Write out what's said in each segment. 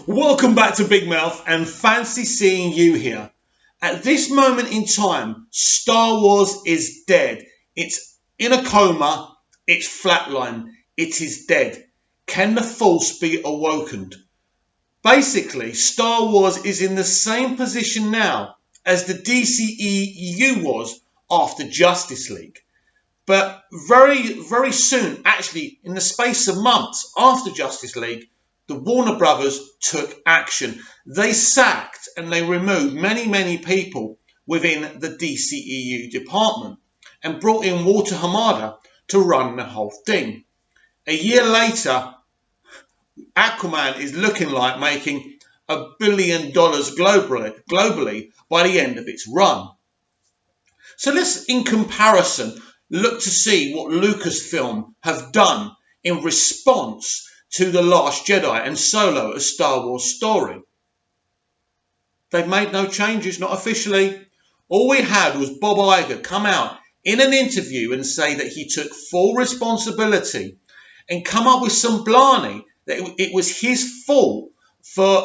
Welcome back to Big Mouth and fancy seeing you here. At this moment in time, Star Wars is dead. It's in a coma. It's flatlined. It is dead. Can the Force be awoken? Basically, Star Wars is in the same position now as the DCEU was after Justice League. But very, very soon, actually in the space of months after Justice League, the Warner Brothers took action. They sacked and they removed many people within the DCEU department and brought in Walter Hamada to run the whole thing. A year later, Aquaman is looking like making $1 billion globally by the end of its run. So let's, in comparison, look to see what Lucasfilm have done in response to The Last Jedi and Solo, a Star Wars story. They've made no changes, not officially. All we had was Bob Iger come out in an interview and say that he took full responsibility and come up with some blarney that it was his fault for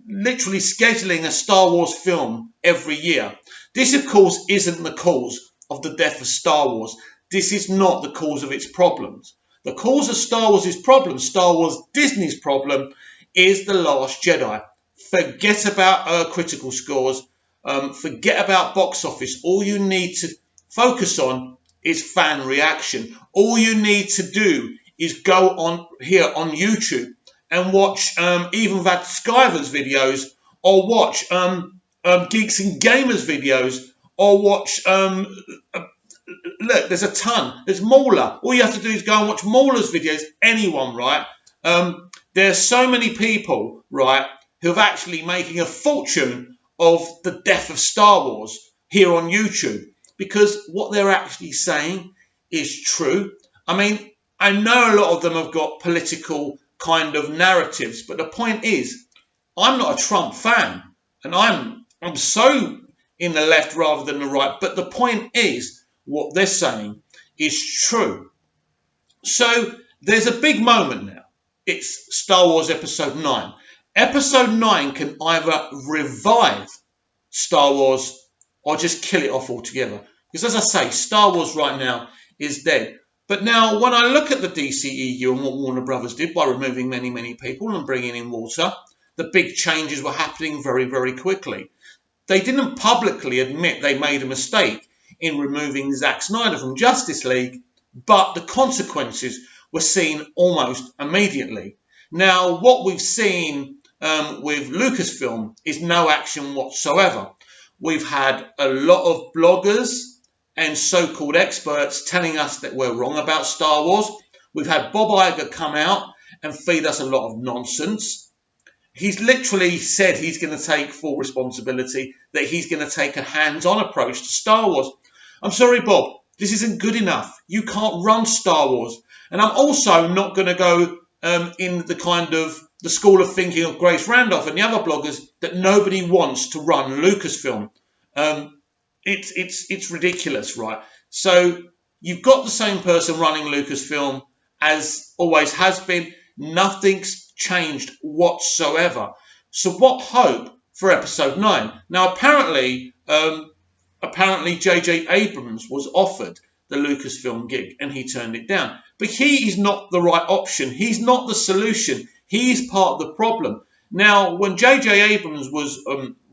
literally scheduling a Star Wars film every year. This, of course, isn't the cause of the death of Star Wars. This is not the cause of its problems. The cause of Star Wars' problem, Star Wars Disney's problem, is The Last Jedi. Forget about critical scores. Forget about box office. All you need to focus on is fan reaction. All you need to do is go on here on YouTube and watch even Vad Skyver's videos, or watch Geeks and Gamers videos, or watch look, there's a ton. There's Mauler. All you have to do is go and watch Mauler's videos. Anyone, right? There's so many people, right, who are actually making a fortune of the death of Star Wars here on YouTube, because what they're actually saying is true. I mean, I know a lot of them have got political kind of narratives, but the point is, I'm not a Trump fan, and I'm so in the left rather than the right. But the point is, what they're saying is true. So there's a big moment now. It's Star Wars Episode 9. Episode 9 can either revive Star Wars or just kill it off altogether. Because as I say, Star Wars right now is dead. But now when I look at the DCEU and what Warner Brothers did by removing many people and bringing in Walter, the big changes were happening very quickly. They didn't publicly admit they made a mistake in removing Zack Snyder from Justice League, but the consequences were seen almost immediately. Now, what we've seen with Lucasfilm is no action whatsoever. We've had a lot of bloggers and so-called experts telling us that we're wrong about Star Wars. We've had Bob Iger come out and feed us a lot of nonsense. He's literally said he's going to take full responsibility, that he's going to take a hands-on approach to Star Wars. I'm sorry, Bob, this isn't good enough. You can't run Star Wars. And I'm also not going to go in the kind of the school of thinking of Grace Randolph and the other bloggers that nobody wants to run Lucasfilm. It's ridiculous, right? So you've got the same person running Lucasfilm as always has been. Nothing's changed whatsoever. So what hope for Episode 9? Now, apparently J.J. Abrams was offered the Lucasfilm gig and he turned it down. But he is not the right option. He's not the solution. He's part of the problem. Now, when J.J. Abrams was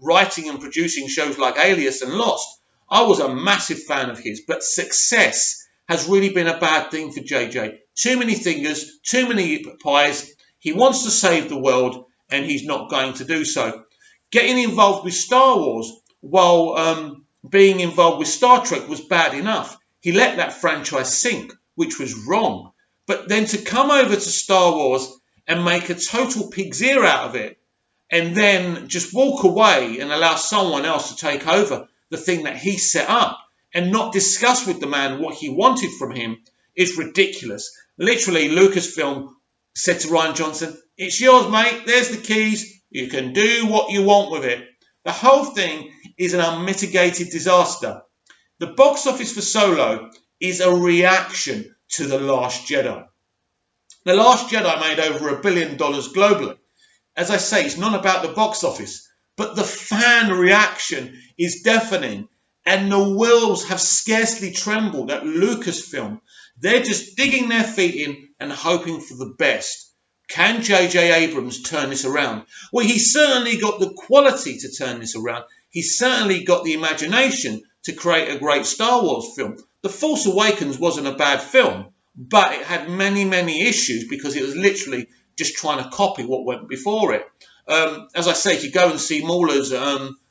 writing and producing shows like Alias and Lost, I was a massive fan of his. But success has really been a bad thing for J.J. Too many fingers, too many pies. He wants to save the world and he's not going to do so. Getting involved with Star Wars while being involved with Star Trek was bad enough. He let that franchise sink, which was wrong. But then to come over to Star Wars and make a total pig's ear out of it, and then just walk away and allow someone else to take over the thing that he set up, and not discuss with the man what he wanted from him, is ridiculous. Literally, Lucasfilm said to Rian Johnson, "It's yours, mate. There's the keys. You can do what you want with it." The whole thing is an unmitigated disaster. The box office for Solo is a reaction to The Last Jedi. The Last Jedi made over $1 billion globally. as I say, it's not about the box office, but the fan reaction is deafening. And the wheels have scarcely trembled at Lucasfilm. They're just digging their feet in and hoping for the best. Can J.J. Abrams turn this around? Well, he's certainly got the quality to turn this around. He's certainly got the imagination to create a great Star Wars film. The Force Awakens wasn't a bad film, but it had many, many issues because it was literally just trying to copy what went before it. As I say, if you go and see Mauler's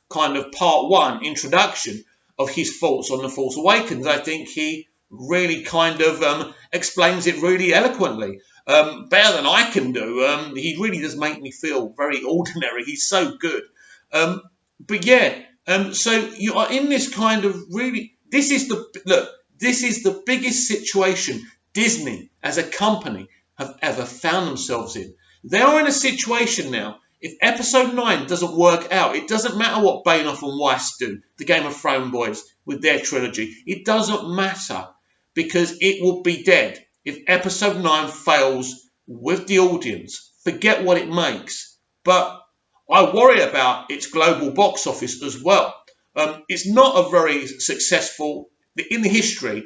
kind of part one introduction of his thoughts on The Force Awakens, I think he really kind of explains it really eloquently. Better than I can do. He really does make me feel very ordinary. He's so good. But yeah, so you are in this kind of really, this is the biggest situation Disney as a company have ever found themselves in. They are in a situation now, if episode 9 doesn't work out, it doesn't matter what Bainoff and Weiss do, the Game of Thrones boys with their trilogy. It doesn't matter because it will be dead. If episode 9 fails with the audience, forget what it makes. But I worry about its global box office as well. It's not a very successful, in the history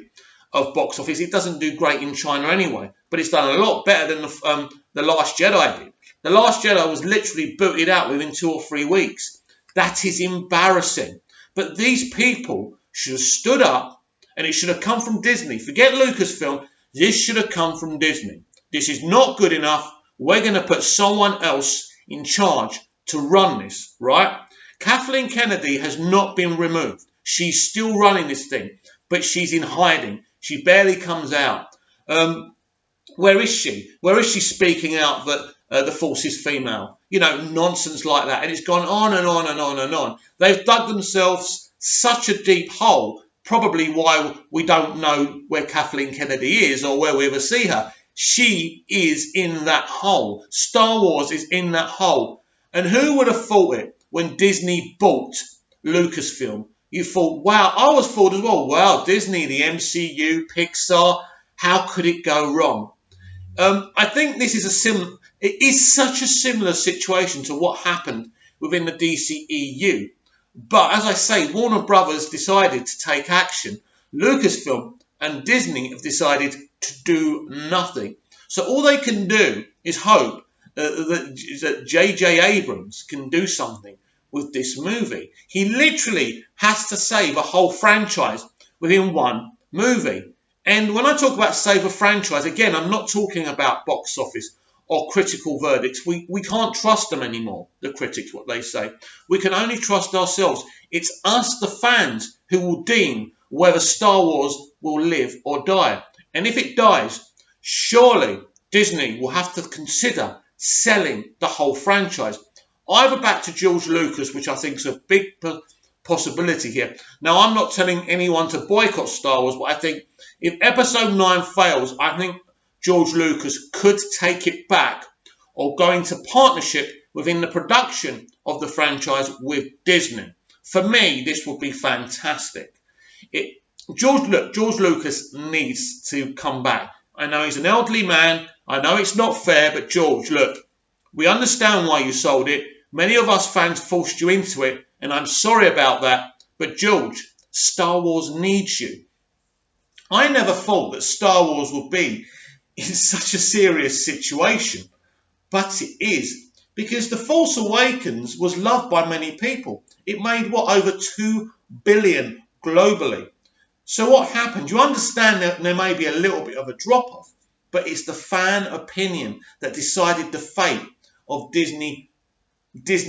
of box office, it doesn't do great in China anyway. But it's done a lot better than The Last Jedi did. The Last Jedi was literally booted out within 2 or 3 weeks. That is embarrassing. But these people should have stood up, and it should have come from Disney. Forget Lucasfilm. This should have come from Disney. This is not good enough. We're going to put someone else in charge to run this, right? Kathleen Kennedy has not been removed. She's still running this thing, but she's in hiding. She barely comes out. Where is she? Where is she speaking out that the Force is female? You know, nonsense like that. And it's gone on and on and on and on. They've dug themselves such a deep hole, probably why we don't know where Kathleen Kennedy is or where we ever see her. She is in that hole. Star Wars is in that hole. And who would have thought it when Disney bought Lucasfilm? You thought, wow, I was thought as well, wow, Disney, the MCU, Pixar, how could it go wrong? I think this is it is such a similar situation to what happened within the DCEU. But as I say, Warner Brothers decided to take action. Lucasfilm and Disney have decided to do nothing. So all they can do is hope that J.J. Abrams can do something with this movie. He literally has to save a whole franchise within one movie. And when I talk about save a franchise, again, I'm not talking about box office or critical verdicts. We can't trust them anymore, the critics, what they say. We can only trust ourselves. It's us, the fans, who will deem whether Star Wars will live or die. And if it dies, surely Disney will have to consider selling the whole franchise. Either back to George Lucas, which I think is a big possibility here. Now, I'm not telling anyone to boycott Star Wars, but I think if episode 9 fails, I think George Lucas could take it back or go into partnership within the production of the franchise with Disney. For me, this would be fantastic. George Lucas needs to come back. I know he's an elderly man. I know it's not fair, but George, look, we understand why you sold it. Many of us fans forced you into it, and I'm sorry about that. But George, Star Wars needs you. I never thought that Star Wars would be in such a serious situation, but it is, because The Force Awakens was loved by many people. It made, over 2 billion globally. So what happened? You understand that there may be a little bit of a drop-off, but it's the fan opinion that decided the fate of Disney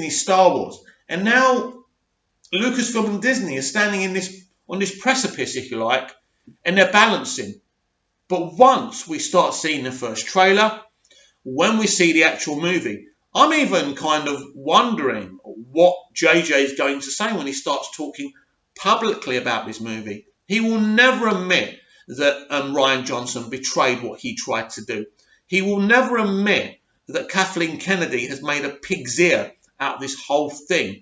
Star Wars. And now Lucasfilm and Disney are standing on this precipice, if you like, and they're balancing. But once we start seeing the first trailer, when we see the actual movie, I'm even kind of wondering what JJ is going to say when he starts talking publicly about this movie. He will never admit that Rian Johnson betrayed what he tried to do. He will never admit that Kathleen Kennedy has made a pig's ear out of this whole thing.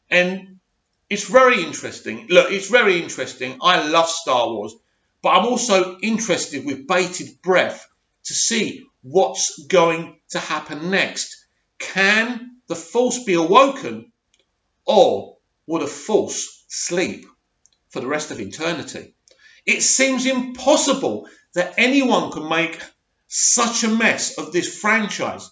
And it's very interesting. Look, it's very interesting. I love Star Wars, but I'm also interested with bated breath to see what's going to happen next. Can the Force be awoken, or will the Force sleep for the rest of eternity? It seems impossible that anyone could make such a mess of this franchise.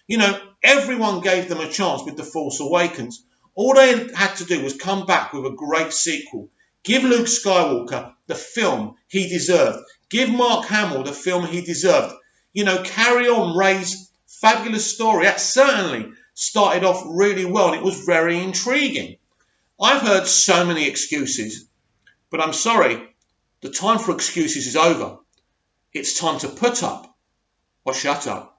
You know, everyone gave them a chance with The Force Awakens. All they had to do was come back with a great sequel. Give Luke Skywalker the film he deserved. Give Mark Hamill the film he deserved. You know, carry on Rey's fabulous story. That certainly started off really well, and it was very intriguing. I've heard so many excuses, but I'm sorry, the time for excuses is over. It's time to put up or shut up.